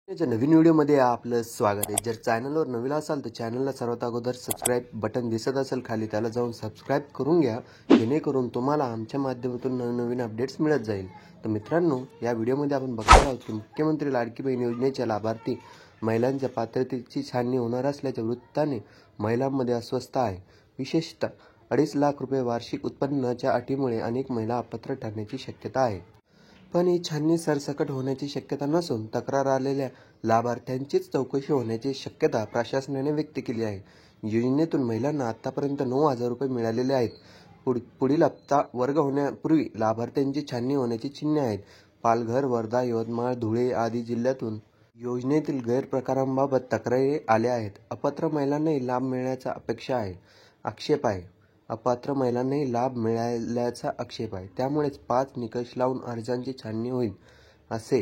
याच्या नवीन व्हिडिओमध्ये आपलं स्वागत आहे। जर चॅनलवर नवीन असाल तर चॅनलला सर्वात अगोदर सबस्क्राईब बटन दिसत असेल खाली त्याला जाऊन सबस्क्राईब करून घ्या, जेणेकरून तुम्हाला आमच्या माध्यमातून नवनवीन अपडेट्स मिळत जाईल। तर मित्रांनो, या व्हिडिओमध्ये आपण बघणार आहोत की मुख्यमंत्री लाडकी बहीण योजनेच्या लाभार्थी महिलांच्या पात्रतेची छाननी होणार असल्याच्या वृत्ताने महिलांमध्ये अस्वस्थता आहे। विशेषतः 2.5 लाख रुपये वार्षिक उत्पन्नाच्या अटीमुळे अनेक महिला अपात्र ठरण्याची शक्यता आहे। पण ही छाननी सरसकट होण्याची शक्यता नसून तक्रार आलेल्या लाभार्थ्यांचीच चौकशी होण्याची शक्यता प्रशासनाने व्यक्त केली आहे। योजनेतून महिलांना आतापर्यंत 9,000 रुपये मिळालेले आहेत। पुढील हप्ता वर्ग होण्यापूर्वी लाभार्थ्यांची छाननी होण्याची चिन्हे आहेत। पालघर, वर्धा, यवतमाळ, धुळे आदी जिल्ह्यातून योजनेतील गैरप्रकारांबाबत तक्रारी आल्या आहेत। अपात्र महिलांनाही लाभ मिळण्याचा आक्षेप आहे। अपात्र महिलांनाही लाभ मिळाल्याचा आक्षेप आहे। त्यामुळेच 5 निकष लावून अर्जांची छाननी होईल, असे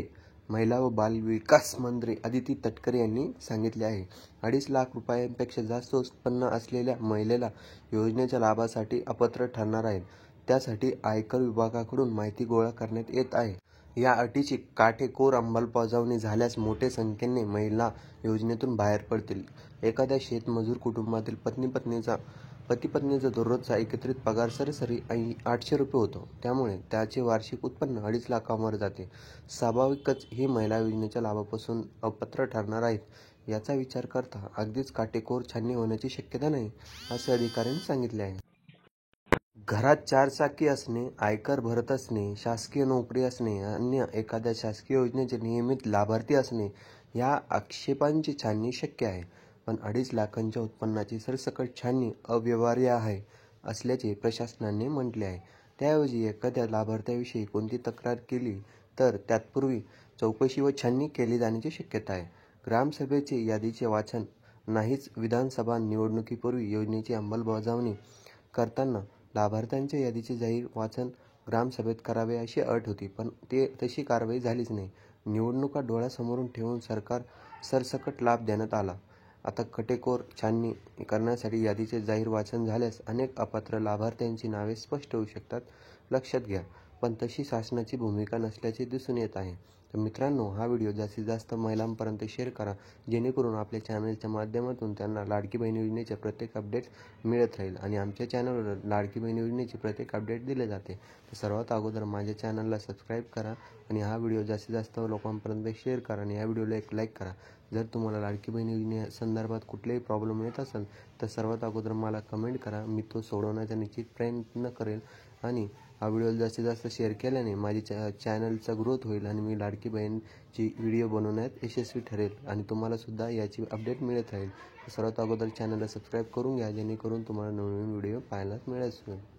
महिला व बालविकास मंत्री अदिती तटकरे यांनी सांगितले आहे। 2.5 लाख रुपयांपेक्षा जास्त उत्पन्न असलेल्या महिलेला योजनेच्या लाभासाठी अपात्र ठरणार आहेत। त्यासाठी आयकर विभागाकडून माहिती गोळा करण्यात येत आहे। या अटीची काटेकोर अंमलबजावणी झाल्यास मोठ्या संख्येने महिला योजनेतून बाहेर पडतील। एखाद्या शेतमजूर कुटुंबातील पती-पत्नीचा दररोजचा एकत्रित पगार सरासरी 800 रुपये होतो। त्यामुळे त्याचे वार्षिक उत्पन्न 2.5 लाखांवर जाते। स्वाभाविकच ही महिला योजनेच्या लाभापासून अपात्र ठरणार आहेत। याचा विचार करता अगदीच काटेकोर छाननी होण्याची शक्यता नाही, असे अधिकाऱ्यांनी सांगितले आहे। घरात 4 चाकी असणे, आयकर भरत असणे, शासकीय नोकरी असणे, अन्य एखाद्या शासकीय योजनेचे नियमित लाभार्थी असणे या आक्षेपांची छाननी शक्य आहे। पण 2.5 लाखांच्या उत्पन्नाची सरसकट छाननी अव्यवहार्य असल्याचे प्रशासनाने म्हटले आहे। त्याऐवजी एखाद्या लाभार्थ्याविषयी कोणती तक्रार केली तर तत्पूर्वी चौकशी व छाननी केली जाण्याची शक्यता आहे। ग्रामसभेचे यादीचे वाचन नाहीच विधानसभा निवडणुकीपूर्वी योजनेची अंमलबजावणी करताना लाभार्थ्यांच्या यादीचे जाहीर वाचन ग्रामसभेत करावे अशी अट होती, पण तशी कारवाई झालीच नाही। निवडणुका डोळ्यासमोरून ठेवून सरसकट लाभ देण्यात आला। आता काटेकोर छाननी करण्यासाठी यादीचे जाहीर वाचन झाल्यास अनेक अपात्र लाभार्थ्यांची नावे स्पष्ट होऊ शकतात, लक्षात घ्या। पण तशी शासनाची भूमिका नसल्याचे दिसून येत आहे। तर मित्रांनो, हा व्हिडिओ जास्तीत जास्त महिलांपर्यंत शेअर करा, जेणेकरून आपल्या चॅनलच्या माध्यमातून त्यांना लाडकी बहीण योजनेचे प्रत्येक अपडेट्स मिळत राहील आणि आमच्या चॅनलवर लाडकी बहीण योजनेची प्रत्येक अपडेट दिले जाते। तर सर्वात अगोदर माझ्या चॅनलला सबस्क्राईब करा आणि हा व्हिडिओ जास्तीत जास्त लोकांपर्यंत शेअर करा आणि या व्हिडिओला एक लाईक करा। जर तुम्हाला लाडकी बहीण योजनेसंदर्भात कुठलेही प्रॉब्लेम येत असेल तर सर्वात अगोदर मला कमेंट करा, मी तो सोडवण्याचा निश्चित प्रयत्न करेल। आणि हा व्हिडिओ जास्तीत जास्त शेअर केल्याने माझी चॅनलचा ग्रोथ होईल आणि मी लाडकी बहीणची व्हिडिओ बनवण्यात यशस्वी ठरेल आणि तुम्हाला सुद्धा याची अपडेट मिळत राहील। सर्वात अगोदर चॅनलला सबस्क्राईब करून घ्या, जेणेकरून तुम्हाला नवीन व्हिडिओ पाहायला मिळेल।